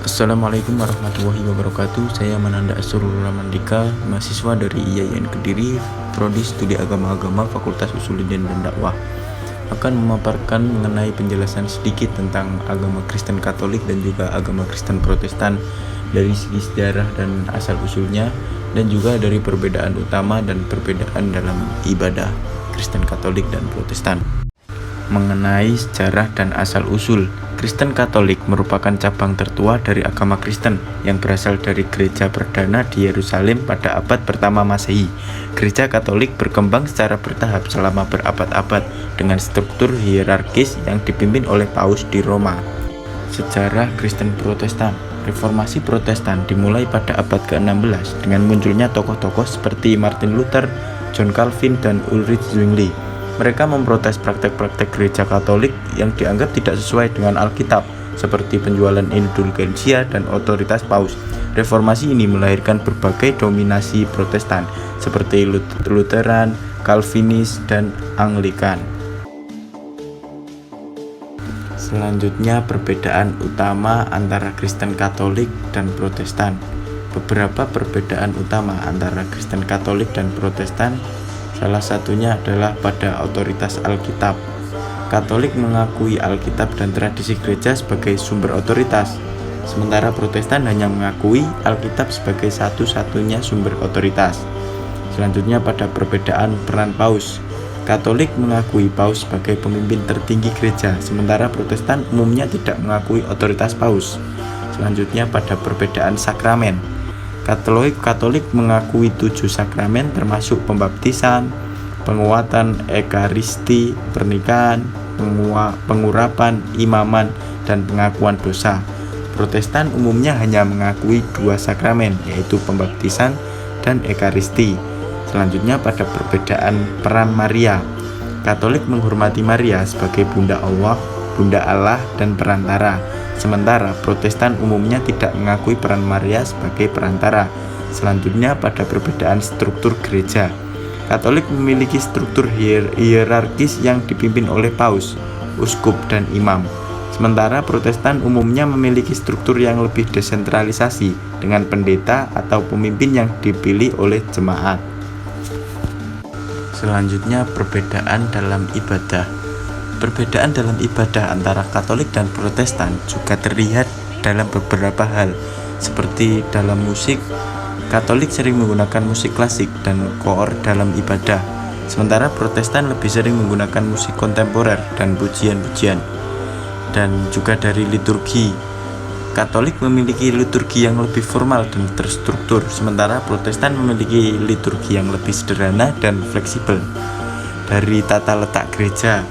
Assalamualaikum warahmatullahi wabarakatuh. Saya Mananda Asrul Ramandika, mahasiswa dari IAIN Kediri, Prodi Studi Agama-Agama Fakultas Usuluddin dan Dakwah. Akan memaparkan mengenai penjelasan sedikit tentang agama Kristen Katolik dan juga agama Kristen Protestan dari segi sejarah dan asal-usulnya, dan juga dari perbedaan utama dan perbedaan dalam ibadah Kristen Katolik dan Protestan. Mengenai sejarah dan asal-usul, Kristen Katolik merupakan cabang tertua dari agama Kristen yang berasal dari gereja perdana di Yerusalem pada abad pertama Masehi. Gereja Katolik berkembang secara bertahap selama berabad-abad dengan struktur hierarkis yang dipimpin oleh Paus di Roma. Sejarah Kristen Protestan. Reformasi Protestan dimulai pada abad ke-16 dengan munculnya tokoh-tokoh seperti Martin Luther, John Calvin, dan Ulrich Zwingli. Mereka memprotes praktek-praktek gereja Katolik yang dianggap tidak sesuai dengan Alkitab, seperti penjualan indulgensia dan otoritas Paus. Reformasi ini melahirkan berbagai dominasi Protestan, seperti Lutheran, Calvinis, dan Anglikan. Selanjutnya, perbedaan utama antara Kristen Katolik dan Protestan. Beberapa perbedaan utama antara Kristen Katolik dan Protestan, salah satunya adalah pada otoritas Alkitab. Katolik mengakui Alkitab dan tradisi gereja sebagai sumber otoritas, sementara Protestan hanya mengakui Alkitab sebagai satu-satunya sumber otoritas. Selanjutnya pada perbedaan peran Paus. Katolik mengakui Paus sebagai pemimpin tertinggi gereja, sementara Protestan umumnya tidak mengakui otoritas Paus. Selanjutnya pada perbedaan sakramen. Katolik mengakui 7 sakramen termasuk pembaptisan, penguatan ekaristi, pernikahan, pengurapan, imaman, dan pengakuan dosa. Protestan umumnya hanya mengakui 2 sakramen, yaitu pembaptisan dan ekaristi. Selanjutnya pada perbedaan peran Maria. Katolik menghormati Maria sebagai Bunda Allah dan perantara. Sementara Protestan umumnya tidak mengakui peran Maria sebagai perantara. Selanjutnya pada perbedaan struktur gereja. Katolik memiliki struktur hierarkis yang dipimpin oleh Paus, uskup, dan imam. Sementara Protestan umumnya memiliki struktur yang lebih desentralisasi dengan pendeta atau pemimpin yang dipilih oleh jemaat. Selanjutnya perbedaan dalam ibadah. Perbedaan dalam ibadah antara Katolik dan Protestan juga terlihat dalam beberapa hal, seperti dalam musik. Katolik sering menggunakan musik klasik dan koor dalam ibadah, sementara Protestan lebih sering menggunakan musik kontemporer dan pujian-pujian. Dan juga dari liturgi. Katolik memiliki liturgi yang lebih formal dan terstruktur, sementara Protestan memiliki liturgi yang lebih sederhana dan fleksibel. Dari tata letak gereja.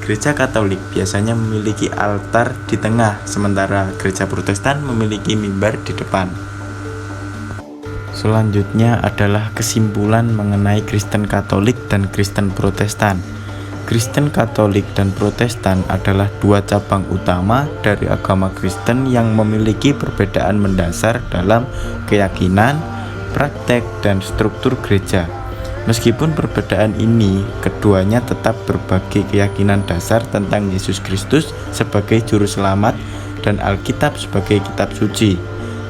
Gereja Katolik biasanya memiliki altar di tengah, sementara gereja Protestan memiliki mimbar di depan. Selanjutnya adalah kesimpulan mengenai Kristen Katolik dan Kristen Protestan. Kristen Katolik dan Protestan adalah 2 cabang utama dari agama Kristen yang memiliki perbedaan mendasar dalam keyakinan, praktek, dan struktur gereja. Meskipun perbedaan ini, keduanya tetap berbagi keyakinan dasar tentang Yesus Kristus sebagai juru selamat dan Alkitab sebagai kitab suci.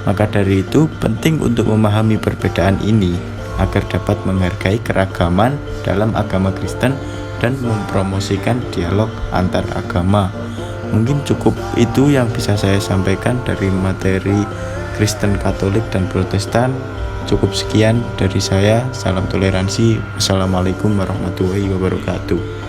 Maka dari itu, penting untuk memahami perbedaan ini agar dapat menghargai keragaman dalam agama Kristen dan mempromosikan dialog antar agama. Mungkin cukup itu yang bisa saya sampaikan dari materi Kristen Katolik dan Protestan. Cukup sekian dari saya. Salam toleransi. Wassalamualaikum warahmatullahi wabarakatuh.